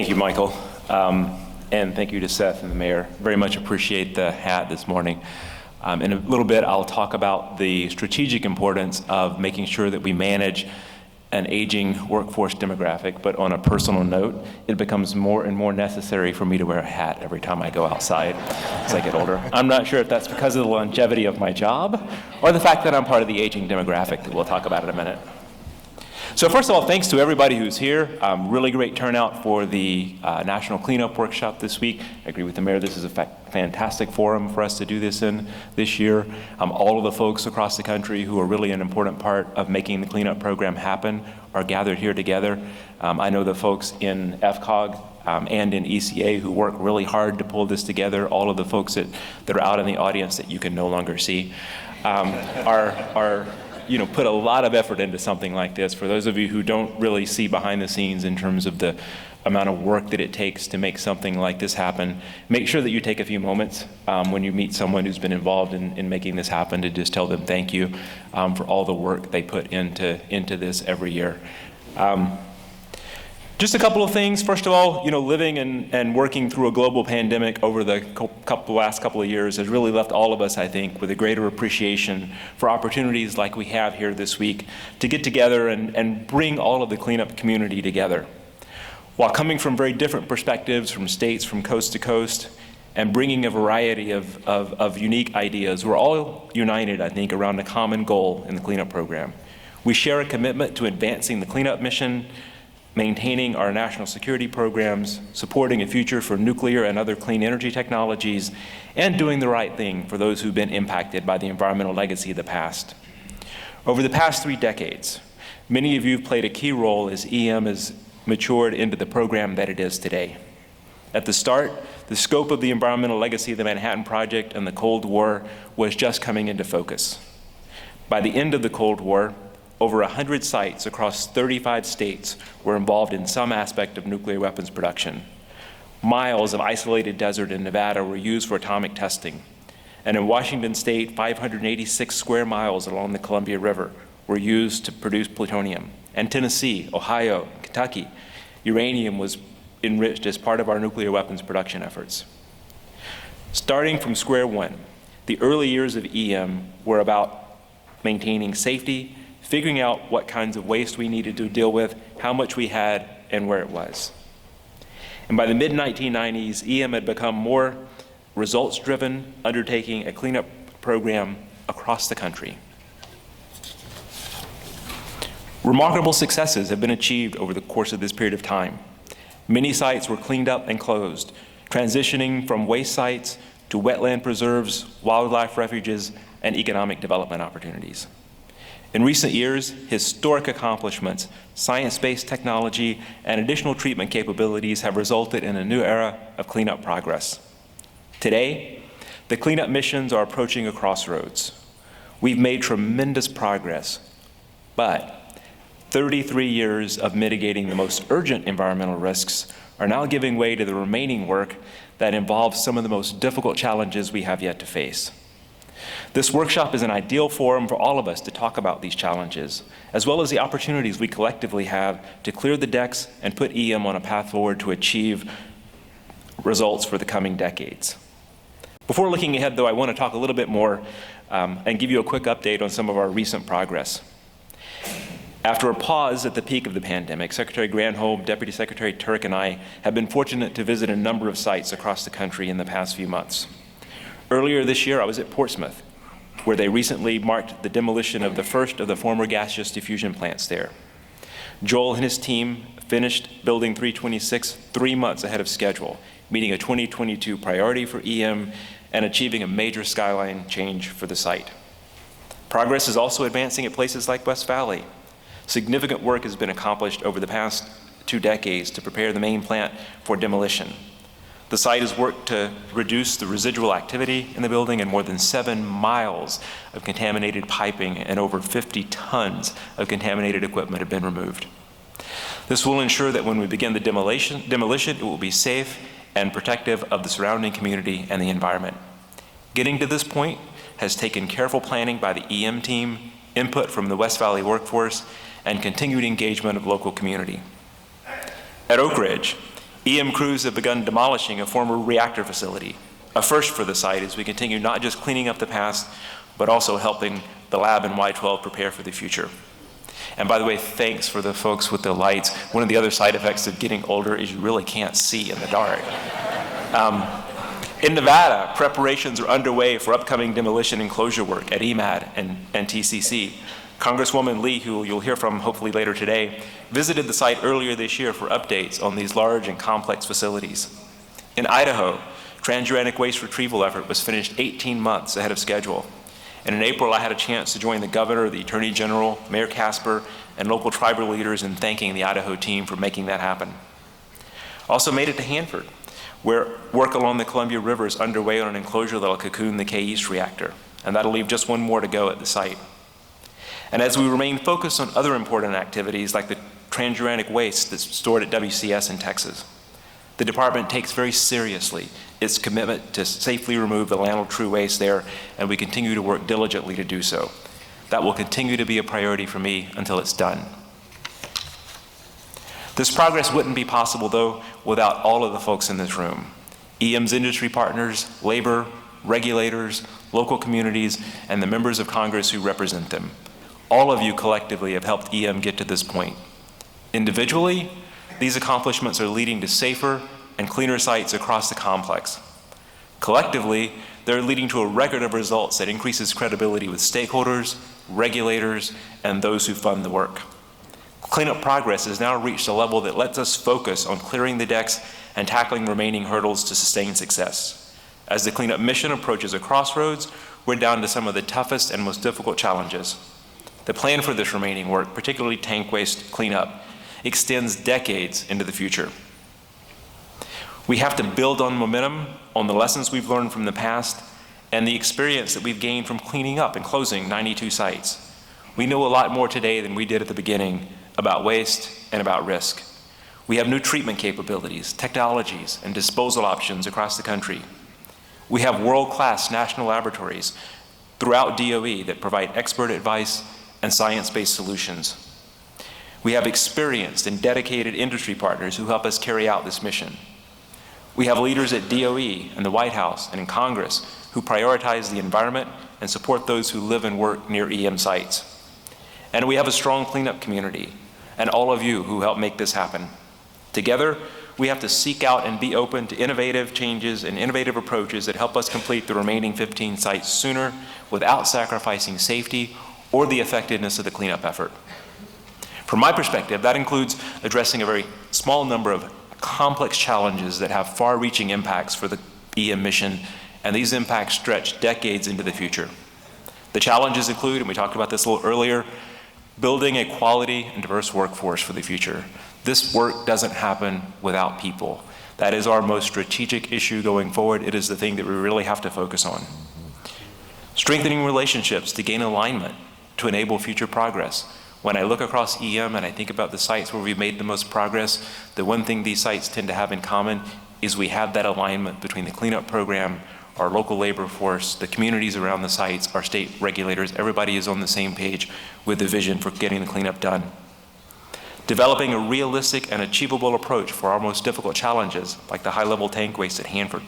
Thank you, Michael. And thank you to Seth and the mayor. Very much appreciate the hat this morning. In a little bit, I'll talk about the strategic importance of making sure that we manage an aging workforce demographic, but on a personal note, it becomes more and more necessary for me to wear a hat every time I go outside as I get older. I'm not sure if that's because of the longevity of my job or the fact that I'm part of the aging demographic that we'll talk about in a minute. So first of all, thanks to everybody who's here. Really great turnout for the National Cleanup Workshop this week. I agree with the mayor, this is a fantastic forum for us to do this in this year. All of the folks across the country who are really an important part of making the cleanup program happen are gathered here together. I know the folks in FCOG and in ECA who work really hard to pull this together. All of the folks that are out in the audience that you can no longer see are put a lot of effort into something like this. For those of you who don't really see behind the scenes in terms of the amount of work that it takes to make something like this happen, make sure that you take a few moments when you meet someone who's been involved in making this happen to just tell them thank you for all the work they put into this every year. Just a couple of things. First of all, living and working through a global pandemic over the last couple of years has really left all of us, I think, with a greater appreciation for opportunities like we have here this week to get together and bring all of the cleanup community together. While coming from very different perspectives, from states, from coast to coast, and bringing a variety of unique ideas, we're all united, I think, around a common goal in the cleanup program. We share a commitment to advancing the cleanup mission, maintaining our national security programs, supporting a future for nuclear and other clean energy technologies, and doing the right thing for those who've been impacted by the environmental legacy of the past. Over the past 3 decades, many of you have played a key role as EM has matured into the program that it is today. At the start, the scope of the environmental legacy of the Manhattan Project and the Cold War was just coming into focus. By the end of the Cold War, over 100 sites across 35 states were involved in some aspect of nuclear weapons production. Miles of isolated desert in Nevada were used for atomic testing. And in Washington State, 586 square miles along the Columbia River were used to produce plutonium. And Tennessee, Ohio, Kentucky, uranium was enriched as part of our nuclear weapons production efforts. Starting from square one, the early years of EM were about maintaining safety, figuring out what kinds of waste we needed to deal with, how much we had, and where it was. And by the mid-1990s, EM had become more results-driven, undertaking a cleanup program across the country. Remarkable successes have been achieved over the course of this period of time. Many sites were cleaned up and closed, transitioning from waste sites to wetland preserves, wildlife refuges, and economic development opportunities. In recent years, historic accomplishments, science-based technology, and additional treatment capabilities have resulted in a new era of cleanup progress. Today, the cleanup missions are approaching a crossroads. We've made tremendous progress, but 33 years of mitigating the most urgent environmental risks are now giving way to the remaining work that involves some of the most difficult challenges we have yet to face. This workshop is an ideal forum for all of us to talk about these challenges, as well as the opportunities we collectively have to clear the decks and put EM on a path forward to achieve results for the coming decades. Before looking ahead, though, I want to talk a little bit more and give you a quick update on some of our recent progress. After a pause at the peak of the pandemic, Secretary Granholm, Deputy Secretary Turk, and I have been fortunate to visit a number of sites across the country in the past few months. Earlier this year, I was at Portsmouth, where they recently marked the demolition of the first of the former gaseous diffusion plants there. Joel and his team finished Building 326 3 months ahead of schedule, meeting a 2022 priority for EM and achieving a major skyline change for the site. Progress is also advancing at places like West Valley. Significant work has been accomplished over the past 2 decades to prepare the main plant for demolition. The site has worked to reduce the residual activity in the building, and more than 7 miles of contaminated piping and over 50 tons of contaminated equipment have been removed. This will ensure that when we begin the demolition, it will be safe and protective of the surrounding community and the environment. Getting to this point has taken careful planning by the EM team, input from the West Valley workforce, and continued engagement of local community. At Oak Ridge, EM crews have begun demolishing a former reactor facility, a first for the site as we continue not just cleaning up the past, but also helping the lab in Y-12 prepare for the future. And by the way, thanks for the folks with the lights. One of the other side effects of getting older is you really can't see in the dark. In Nevada, preparations are underway for upcoming demolition and closure work at EMAD and TCC. Congresswoman Lee, who you'll hear from hopefully later today, visited the site earlier this year for updates on these large and complex facilities. In Idaho, transuranic waste retrieval effort was finished 18 months ahead of schedule. And in April, I had a chance to join the governor, the attorney general, Mayor Casper, and local tribal leaders in thanking the Idaho team for making that happen. Also made it to Hanford, where work along the Columbia River is underway on an enclosure that'll cocoon the K-East reactor, and that'll leave just one more to go at the site. And as we remain focused on other important activities like the transuranic waste that's stored at WCS in Texas, the department takes very seriously its commitment to safely remove the landfill true waste there, and we continue to work diligently to do so. That will continue to be a priority for me until it's done. This progress wouldn't be possible, though, without all of the folks in this room. EM's industry partners, labor, regulators, local communities, and the members of Congress who represent them. All of you collectively have helped EM get to this point. Individually, these accomplishments are leading to safer and cleaner sites across the complex. Collectively, they're leading to a record of results that increases credibility with stakeholders, regulators, and those who fund the work. Cleanup progress has now reached a level that lets us focus on clearing the decks and tackling remaining hurdles to sustain success. As the cleanup mission approaches a crossroads, we're down to some of the toughest and most difficult challenges. The plan for this remaining work, particularly tank waste cleanup, extends decades into the future. We have to build on momentum, on the lessons we've learned from the past, and the experience that we've gained from cleaning up and closing 92 sites. We know a lot more today than we did at the beginning about waste and about risk. We have new treatment capabilities, technologies, and disposal options across the country. We have world-class national laboratories throughout DOE that provide expert advice and science-based solutions. We have experienced and dedicated industry partners who help us carry out this mission. We have leaders at DOE and the White House and in Congress who prioritize the environment and support those who live and work near EM sites. And we have a strong cleanup community and all of you who help make this happen. Together, we have to seek out and be open to innovative changes and innovative approaches that help us complete the remaining 15 sites sooner without sacrificing safety or the effectiveness of the cleanup effort. From my perspective, that includes addressing a very small number of complex challenges that have far-reaching impacts for the EM mission, and these impacts stretch decades into the future. The challenges include, and we talked about this a little earlier, building a quality and diverse workforce for the future. This work doesn't happen without people. That is our most strategic issue going forward. It is the thing that we really have to focus on. Strengthening relationships to gain alignment to enable future progress. When I look across EM and I think about the sites where we've made the most progress, the one thing these sites tend to have in common is we have that alignment between the cleanup program, our local labor force, the communities around the sites, our state regulators. Everybody is on the same page with the vision for getting the cleanup done. Developing a realistic and achievable approach for our most difficult challenges, like the high-level tank waste at Hanford.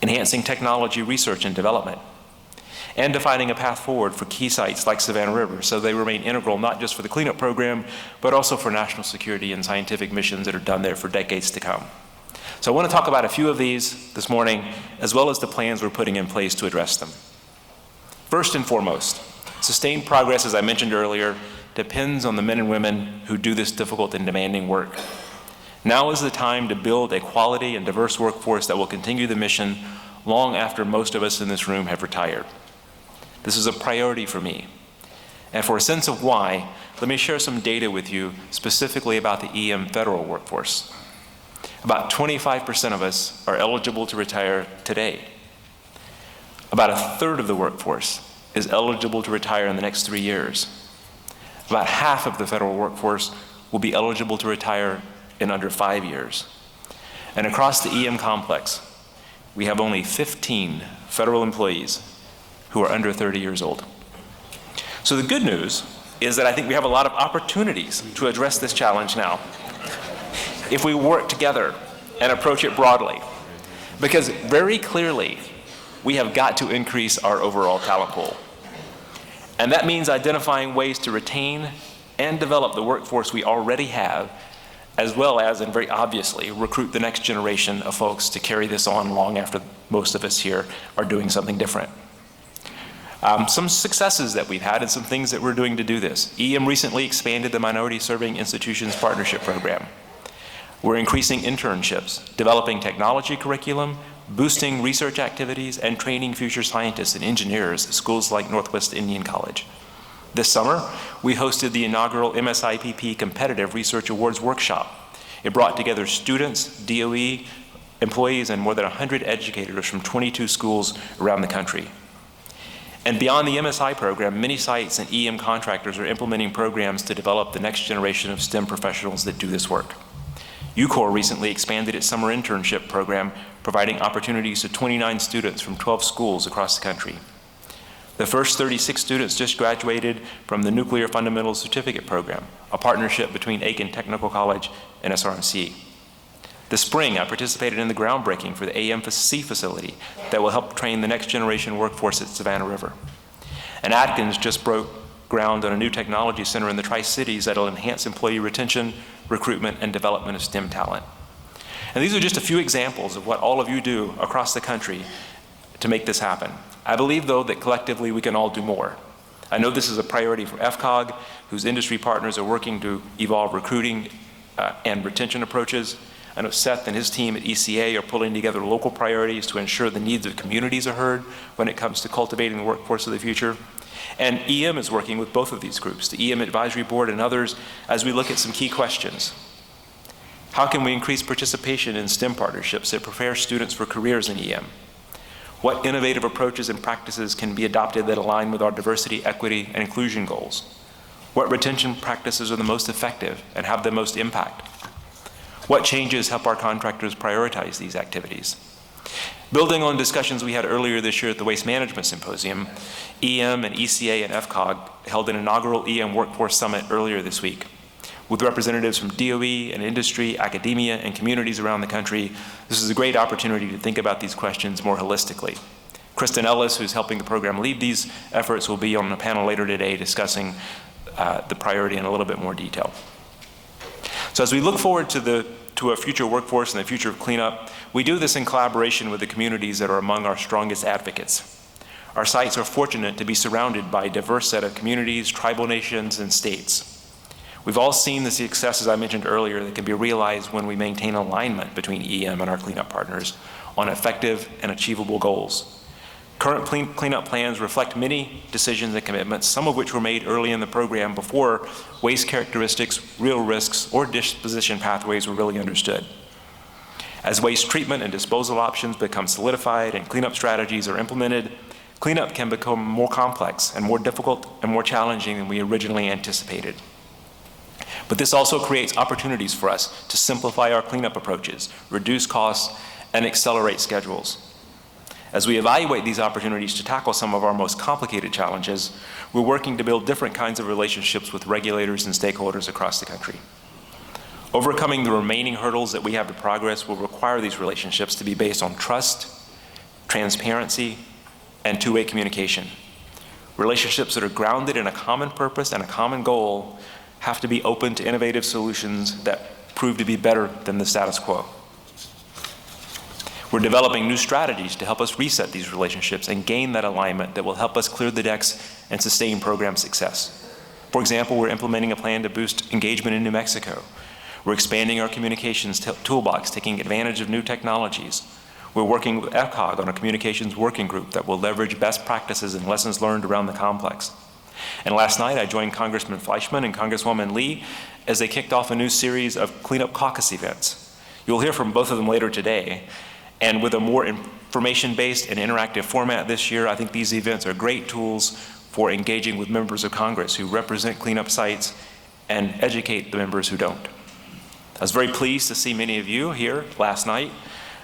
Enhancing technology research and development. And defining a path forward for key sites like Savannah River so they remain integral not just for the cleanup program, but also for national security and scientific missions that are done there for decades to come. So I want to talk about a few of these this morning, as well as the plans we're putting in place to address them. First and foremost, sustained progress, as I mentioned earlier, depends on the men and women who do this difficult and demanding work. Now is the time to build a quality and diverse workforce that will continue the mission long after most of us in this room have retired. This is a priority for me. And for a sense of why, let me share some data with you specifically about the EM federal workforce. About 25% of us are eligible to retire today. About a third of the workforce is eligible to retire in the next 3 years. About half of the federal workforce will be eligible to retire in under 5 years. And across the EM complex, we have only 15 federal employees who are under 30 years old. So the good news is that I think we have a lot of opportunities to address this challenge now. if we work together and approach it broadly. Because very clearly, we have got to increase our overall talent pool. And that means identifying ways to retain and develop the workforce we already have, as well as, and very obviously, recruit the next generation of folks to carry this on long after most of us here are doing something different. Some successes that we've had and some things that we're doing to do this. EM recently expanded the Minority Serving Institutions Partnership Program. We're increasing internships, developing technology curriculum, boosting research activities, and training future scientists and engineers at schools like Northwest Indian College. This summer, we hosted the inaugural MSIPP Competitive Research Awards Workshop. It brought together students, DOE, employees, and more than 100 educators from 22 schools around the country. And beyond the MSI program, many sites and EM contractors are implementing programs to develop the next generation of STEM professionals that do this work. UCOR recently expanded its summer internship program, providing opportunities to 29 students from 12 schools across the country. The first 36 students just graduated from the Nuclear Fundamentals Certificate Program, a partnership between Aiken Technical College and SRMC. This spring, I participated in the groundbreaking for the AMC facility that will help train the next generation workforce at Savannah River. And Atkins just broke ground on a new technology center in the Tri-Cities that will enhance employee retention, recruitment, and development of STEM talent. And these are just a few examples of what all of you do across the country to make this happen. I believe, though, that collectively we can all do more. I know this is a priority for FCOG, whose industry partners are working to evolve recruiting and retention approaches. I know Seth and his team at ECA are pulling together local priorities to ensure the needs of communities are heard when it comes to cultivating the workforce of the future. And EM is working with both of these groups, the EM Advisory Board and others, as we look at some key questions. How can we increase participation in STEM partnerships that prepare students for careers in EM? What innovative approaches and practices can be adopted that align with our diversity, equity, and inclusion goals? What retention practices are the most effective and have the most impact? What changes help our contractors prioritize these activities? Building on discussions we had earlier this year at the Waste Management Symposium, EM and ECA and FCOG held an inaugural EM Workforce Summit earlier this week. With representatives from DOE and industry, academia, and communities around the country, this is a great opportunity to think about these questions more holistically. Kristen Ellis, who's helping the program lead these efforts, will be on a panel later today discussing the priority in a little bit more detail. So as we look forward to a future workforce and the future of cleanup, we do this in collaboration with the communities that are among our strongest advocates. Our sites are fortunate to be surrounded by a diverse set of communities, tribal nations, and states. We've all seen the successes I mentioned earlier that can be realized when we maintain alignment between EM and our cleanup partners on effective and achievable goals. Current cleanup plans reflect many decisions and commitments, some of which were made early in the program before waste characteristics, real risks, or disposition pathways were really understood. As waste treatment and disposal options become solidified and cleanup strategies are implemented, cleanup can become more complex and more difficult and more challenging than we originally anticipated. But this also creates opportunities for us to simplify our cleanup approaches, reduce costs, and accelerate schedules. As we evaluate these opportunities to tackle some of our most complicated challenges, we're working to build different kinds of relationships with regulators and stakeholders across the country. Overcoming the remaining hurdles that we have to progress will require these relationships to be based on trust, transparency, and two-way communication. Relationships that are grounded in a common purpose and a common goal have to be open to innovative solutions that prove to be better than the status quo. We're developing new strategies to help us reset these relationships and gain that alignment that will help us clear the decks and sustain program success. For example, we're implementing a plan to boost engagement in New Mexico. We're expanding our communications toolbox, taking advantage of new technologies. We're working with FCOG on a communications working group that will leverage best practices and lessons learned around the complex. And last night, I joined Congressman Fleischman and Congresswoman Lee as they kicked off a new series of Cleanup Caucus events. You'll hear from both of them later today. And with a more information-based and interactive format this year, I think these events are great tools for engaging with members of Congress who represent cleanup sites and educate the members who don't. I was very pleased to see many of you here last night.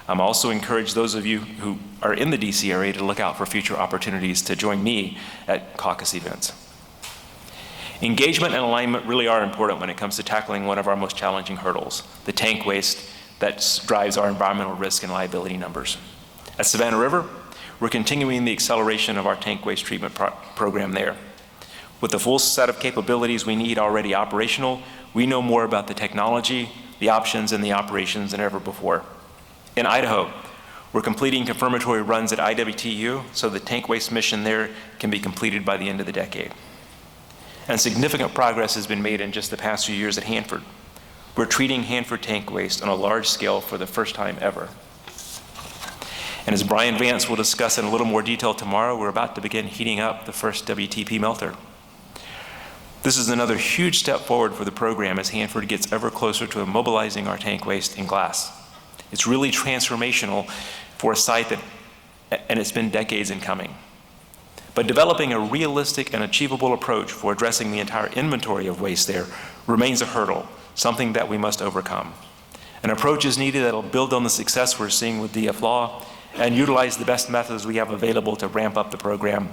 I'm also encouraged those of you who are in the DC area to look out for future opportunities to join me at caucus events. Engagement and alignment really are important when it comes to tackling one of our most challenging hurdles, the tank waste that drives our environmental risk and liability numbers. At Savannah River, we're continuing the acceleration of our tank waste treatment program there. With the full set of capabilities we need already operational, we know more about the technology, the options, and the operations than ever before. In Idaho, we're completing confirmatory runs at IWTU so the tank waste mission there can be completed by the end of the decade. And significant progress has been made in just the past few years at Hanford. We're treating Hanford tank waste on a large scale for the first time ever. And as Brian Vance will discuss in a little more detail tomorrow, we're about to begin heating up the first WTP melter. This is another huge step forward for the program as Hanford gets ever closer to immobilizing our tank waste in glass. It's really transformational for a site and it's been decades in coming. But developing a realistic and achievable approach for addressing the entire inventory of waste there remains a hurdle, something that we must overcome. An approach is needed that will build on the success we're seeing with DFLAW and utilize the best methods we have available to ramp up the program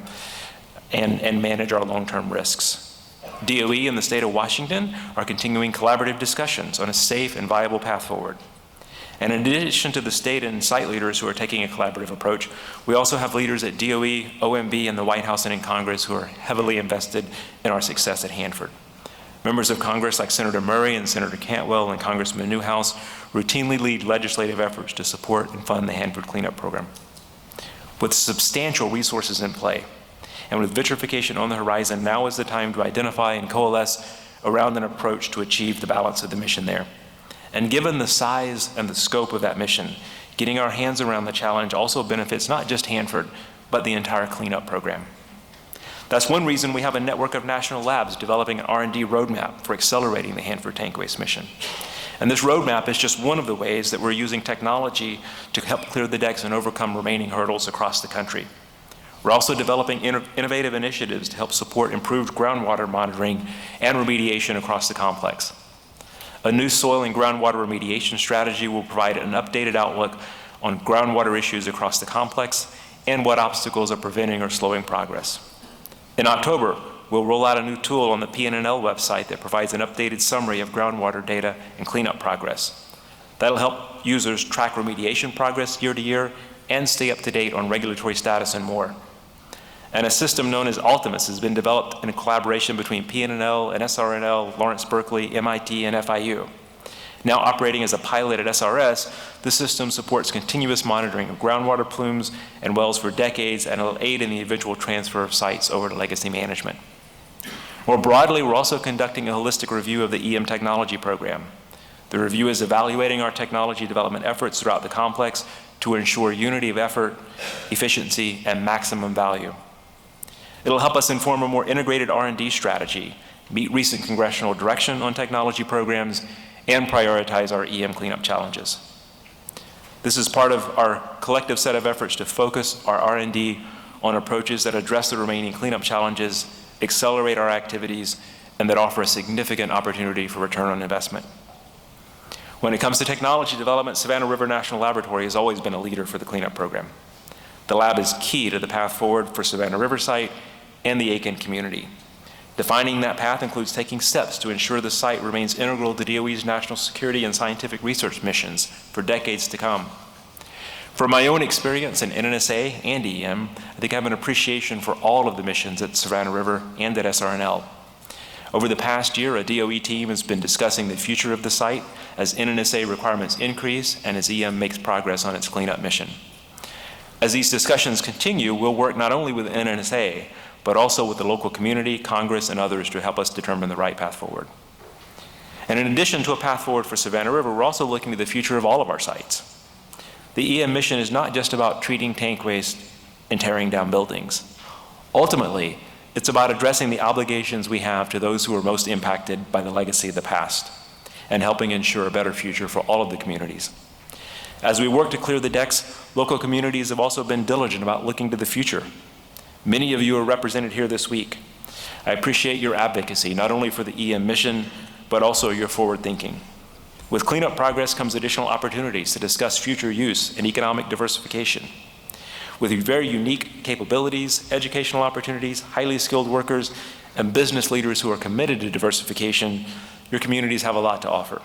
and manage our long-term risks. DOE and the state of Washington are continuing collaborative discussions on a safe and viable path forward. And in addition to the state and site leaders who are taking a collaborative approach, we also have leaders at DOE, OMB, and the White House and in Congress who are heavily invested in our success at Hanford. Members of Congress like Senator Murray and Senator Cantwell and Congressman Newhouse routinely lead legislative efforts to support and fund the Hanford cleanup program. With substantial resources in play, and with vitrification on the horizon, now is the time to identify and coalesce around an approach to achieve the balance of the mission there. And given the size and the scope of that mission, getting our hands around the challenge also benefits not just Hanford, but the entire cleanup program. That's one reason we have a network of national labs developing an R&D roadmap for accelerating the Hanford tank waste mission. And this roadmap is just one of the ways that we're using technology to help clear the decks and overcome remaining hurdles across the country. We're also developing innovative initiatives to help support improved groundwater monitoring and remediation across the complex. A new soil and groundwater remediation strategy will provide an updated outlook on groundwater issues across the complex and what obstacles are preventing or slowing progress. In October, we'll roll out a new tool on the PNNL website that provides an updated summary of groundwater data and cleanup progress. That'll help users track remediation progress year to year and stay up to date on regulatory status and more. And a system known as Altimus has been developed in a collaboration between PNNL and SRNL, Lawrence Berkeley, MIT, and FIU. Now operating as a pilot at SRS, the system supports continuous monitoring of groundwater plumes and wells for decades, and will aid in the eventual transfer of sites over to legacy management. More broadly, we're also conducting a holistic review of the EM technology program. The review is evaluating our technology development efforts throughout the complex to ensure unity of effort, efficiency, and maximum value. It'll help us inform a more integrated R&D strategy, meet recent congressional direction on technology programs, and prioritize our EM cleanup challenges. This is part of our collective set of efforts to focus our R&D on approaches that address the remaining cleanup challenges, accelerate our activities, and that offer a significant opportunity for return on investment. When it comes to technology development, Savannah River National Laboratory has always been a leader for the cleanup program. The lab is key to the path forward for Savannah River site and the Aiken community. Defining that path includes taking steps to ensure the site remains integral to DOE's national security and scientific research missions for decades to come. From my own experience in NNSA and EM, I think I have an appreciation for all of the missions at Savannah River and at SRNL. Over the past year, a DOE team has been discussing the future of the site as NNSA requirements increase and as EM makes progress on its cleanup mission. As these discussions continue, we'll work not only with NNSA, but also with the local community, Congress, and others to help us determine the right path forward. And in addition to a path forward for Savannah River, we're also looking to the future of all of our sites. The EM mission is not just about treating tank waste and tearing down buildings. Ultimately, it's about addressing the obligations we have to those who are most impacted by the legacy of the past and helping ensure a better future for all of the communities. As we work to clear the decks, local communities have also been diligent about looking to the future. Many of you are represented here this week. I appreciate your advocacy, not only for the EM mission, but also your forward thinking. With cleanup progress comes additional opportunities to discuss future use and economic diversification. With very unique capabilities, educational opportunities, highly skilled workers, and business leaders who are committed to diversification, your communities have a lot to offer.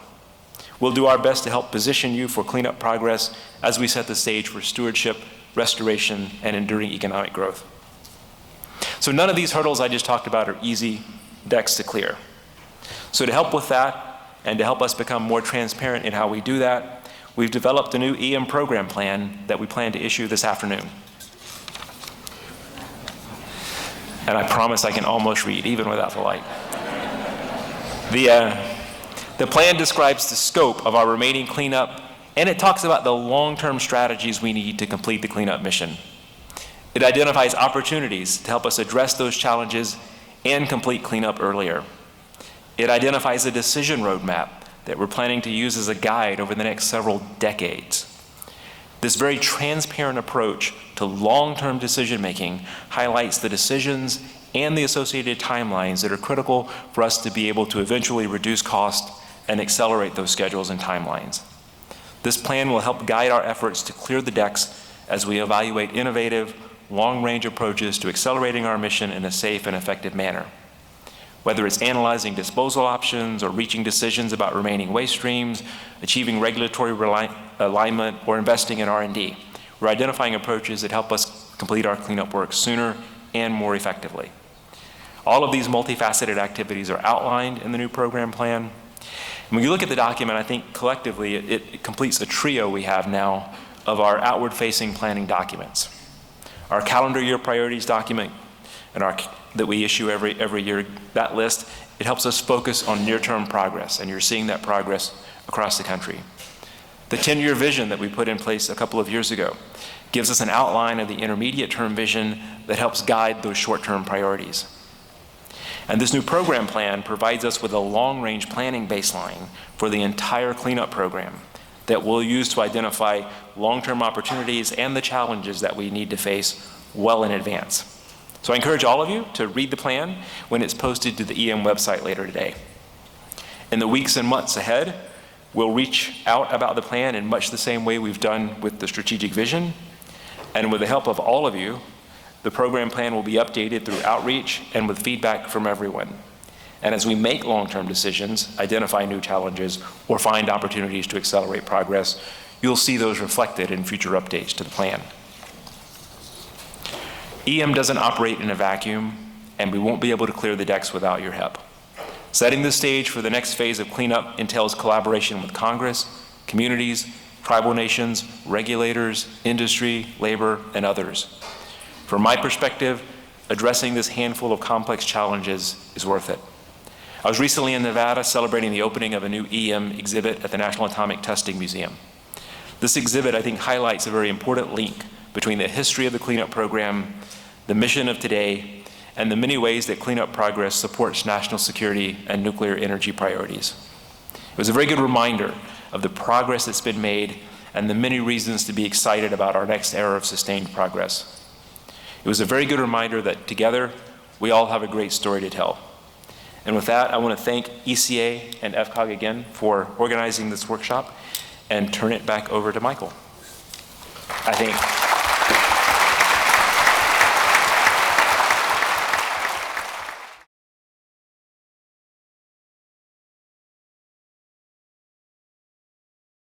We'll do our best to help position you for cleanup progress as we set the stage for stewardship, restoration, and enduring economic growth. So none of these hurdles I just talked about are easy decks to clear. So to help with that, and to help us become more transparent in how we do that, we've developed a new EM program plan that we plan to issue this afternoon. And I promise I can almost read, even without the light. The plan describes the scope of our remaining cleanup, and it talks about the long-term strategies we need to complete the cleanup mission. It identifies opportunities to help us address those challenges and complete cleanup earlier. It identifies a decision roadmap that we're planning to use as a guide over the next several decades. This very transparent approach to long-term decision-making highlights the decisions and the associated timelines that are critical for us to be able to eventually reduce cost and accelerate those schedules and timelines. This plan will help guide our efforts to clear the decks as we evaluate innovative, long-range approaches to accelerating our mission in a safe and effective manner. Whether it's analyzing disposal options or reaching decisions about remaining waste streams, achieving regulatory alignment, or investing in R&D, we're identifying approaches that help us complete our cleanup work sooner and more effectively. All of these multifaceted activities are outlined in the new program plan. And when you look at the document, I think collectively it completes a trio we have now of our outward-facing planning documents. Our calendar year priorities document and that we issue every year, that list, it helps us focus on near-term progress, and you're seeing that progress across the country. The 10-year vision that we put in place a couple of years ago gives us an outline of the intermediate-term vision that helps guide those short-term priorities. And this new program plan provides us with a long-range planning baseline for the entire cleanup program that we'll use to identify long-term opportunities and the challenges that we need to face well in advance. So I encourage all of you to read the plan when it's posted to the EM website later today. In the weeks and months ahead, we'll reach out about the plan in much the same way we've done with the strategic vision. And with the help of all of you, the program plan will be updated through outreach and with feedback from everyone. And as we make long-term decisions, identify new challenges, or find opportunities to accelerate progress, you'll see those reflected in future updates to the plan. EM doesn't operate in a vacuum, and we won't be able to clear the decks without your help. Setting the stage for the next phase of cleanup entails collaboration with Congress, communities, tribal nations, regulators, industry, labor, and others. From my perspective, addressing this handful of complex challenges is worth it. I was recently in Nevada celebrating the opening of a new EM exhibit at the National Atomic Testing Museum. This exhibit, I think, highlights a very important link between the history of the cleanup program, the mission of today, and the many ways that cleanup progress supports national security and nuclear energy priorities. It was a very good reminder of the progress that's been made and the many reasons to be excited about our next era of sustained progress. It was a very good reminder that together, we all have a great story to tell. And with that, I want to thank ECA and FCOG again for organizing this workshop and turn it back over to Michael. I think